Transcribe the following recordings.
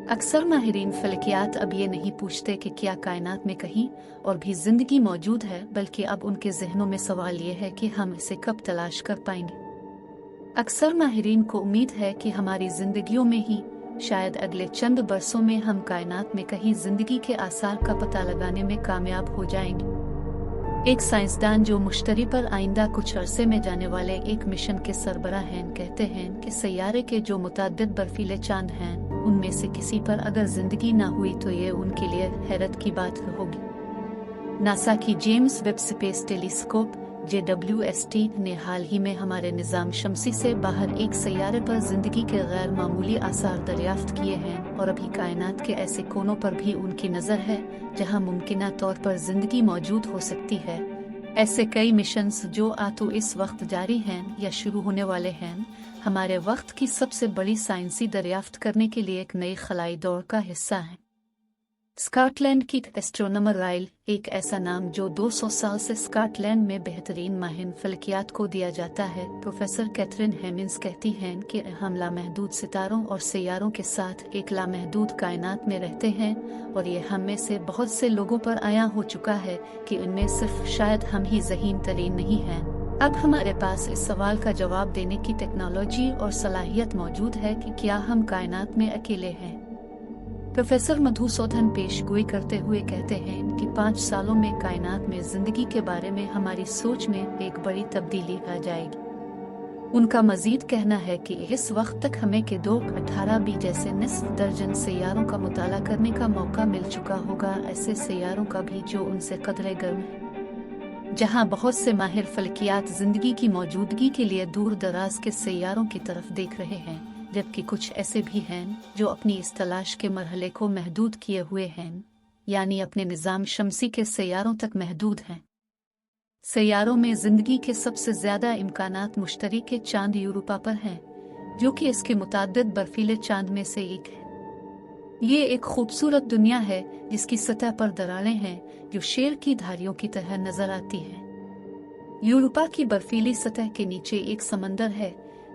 अक्सर माहिरीन फलकियात अब ये नहीं पूछते कि क्या कायनात में कहीं और भी जिंदगी मौजूद है, बल्कि अब उनके जहनों में सवाल ये है कि हम इसे कब तलाश कर पाएंगे। अक्सर माहिरीन को उम्मीद है कि हमारी जिंदगियों में ही शायद अगले चंद बरसों में हम कायनात में कहीं जिंदगी के आसार का पता लगाने में कामयाब हो जाएंगे। एक साइंसदान जो मुश्तरी पर आइंदा कुछ अरसे में जाने वाले एक मिशन के सरबराह हैं, कहते हैं कि सैयारे के जो मुताद्दिद बर्फीले चांद हैं, उनमें से किसी पर अगर जिंदगी ना हुई तो ये उनके लिए हैरत की बात होगी। नासा की James Webb space telescope JWST ने हाल ही में हमारे निज़ाम शमसी से बाहर एक सैयारे पर जिंदगी के गैर मामूली आसार दरियाफ्त किए हैं और अभी कायनात के ऐसे कोनों पर भी उनकी नज़र है जहां मुमकिना तौर पर जिंदगी मौजूद हो सकती है। ऐसे कई मिशंस जो तो इस वक्त जारी हैं या शुरू होने वाले हैं, हमारे वक्त की सबसे बड़ी साइंसी दरियाफ्त करने के लिए एक नई खलाई दौड़ का हिस्सा है। स्कॉटलैंड की एस्ट्रोनॉमर राइल, एक ऐसा नाम जो 200 साल से स्कॉटलैंड में बेहतरीन माहिर फलकियात को दिया जाता है। प्रोफेसर कैथरीन हेमिंस कहती हैं कि हम लामहदूद सितारों और सैयारों के साथ एक लामहदूद कायनात में रहते हैं और ये हम में से बहुत से लोगों पर आया हो चुका है कि इनमें सिर्फ शायद हम ही ज़हीन तरीन नहीं हैं। अब हमारे पास इस सवाल का जवाब देने की टेक्नोलॉजी और सलाहियत मौजूद है कि क्या हम कायनात में अकेले हैं। प्रोफेसर मधुसूदन पेशगोई करते हुए कहते हैं कि 5 सालों में कायनात में जिंदगी के बारे में हमारी सोच में एक बड़ी तब्दीली आ जाएगी। उनका मजीद कहना है कि इस वक्त तक हमें के 2018 जैसे निस्फ दर्जन सैयारों का मुताला करने का मौका मिल चुका होगा, ऐसे सैयारों का भी जो उनसे कदरे गर्म है, जहां बहुत से माहिर फलकियात जिंदगी की मौजूदगी के लिए दूर दराज के सैयारों की तरफ देख रहे हैं, जबकि कुछ ऐसे भी हैं जो अपनी इस तलाश के मरहले को महदूद किए हुए हैं, यानी अपने निज़ाम शमसी के सैयारों तक महदूद हैं। सैयारों में जिंदगी के सबसे ज्यादा इम्कानात मुश्तरी के चांद यूरोपा पर हैं, जो कि इसके मुताद्दिद बर्फीले चांद में से एक है। ये एक खूबसूरत दुनिया है जिसकी सतह पर दरारें हैं जो शेर की धारियों की तरह नजर आती हैं। यूरोपा की बर्फीली सतह के नीचे एक समंदर है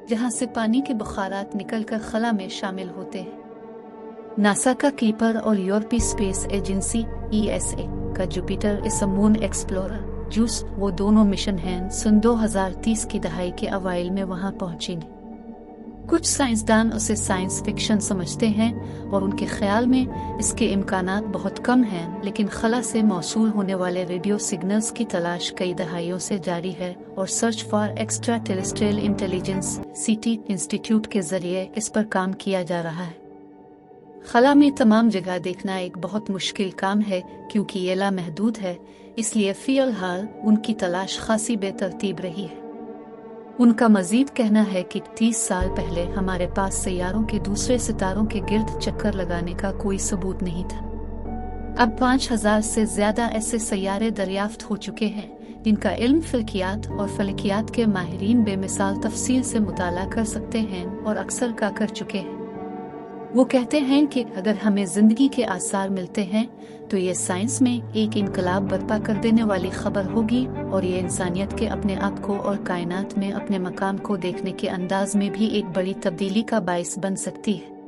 जहां से पानी के बुखारात निकलकर खला में शामिल होते हैं। नासा का कीपर और यूरोपीय स्पेस एजेंसी ESA का जुपिटर इस मून एक्सप्लोरर जूस, वो दोनों मिशन हैं, सन 2030 की दहाई के अवाइल में वहां पहुंचेंगे। कुछ साइंसदान उसे साइंस फिक्शन समझते हैं और उनके ख्याल में इसके इम्कानात बहुत कम हैं, लेकिन खला से मौसूल होने वाले रेडियो सिग्नल्स की तलाश कई दहाइयों से जारी है और search for extra terrestrial intelligence CT institute के जरिए इस पर काम किया जा रहा है। खला में तमाम जगह देखना एक बहुत मुश्किल काम है क्योंकि ये लामहदूद है, इसलिए फिलहाल उनकी तलाश खासी बेतरतीब रही है। उनका मजीद कहना है कि 30 साल पहले हमारे पास सैयारों के दूसरे सितारों के गिर्द चक्कर लगाने का कोई सबूत नहीं था। अब 5000 से ज्यादा ऐसे सैयारे दरियाफ्त हो चुके हैं जिनका इल्म फलकियात और फलकियात के माहिरीन बेमिसाल तफसील से मुताला कर सकते हैं और अक्सर का कर चुके हैं। वो कहते हैं कि अगर हमें जिंदगी के आसार मिलते हैं तो ये साइंस में एक इनकलाब बर्पा कर देने वाली खबर होगी और ये इंसानियत के अपने आप को और कायनात में अपने मकाम को देखने के अंदाज में भी एक बड़ी तब्दीली का बाइस बन सकती है।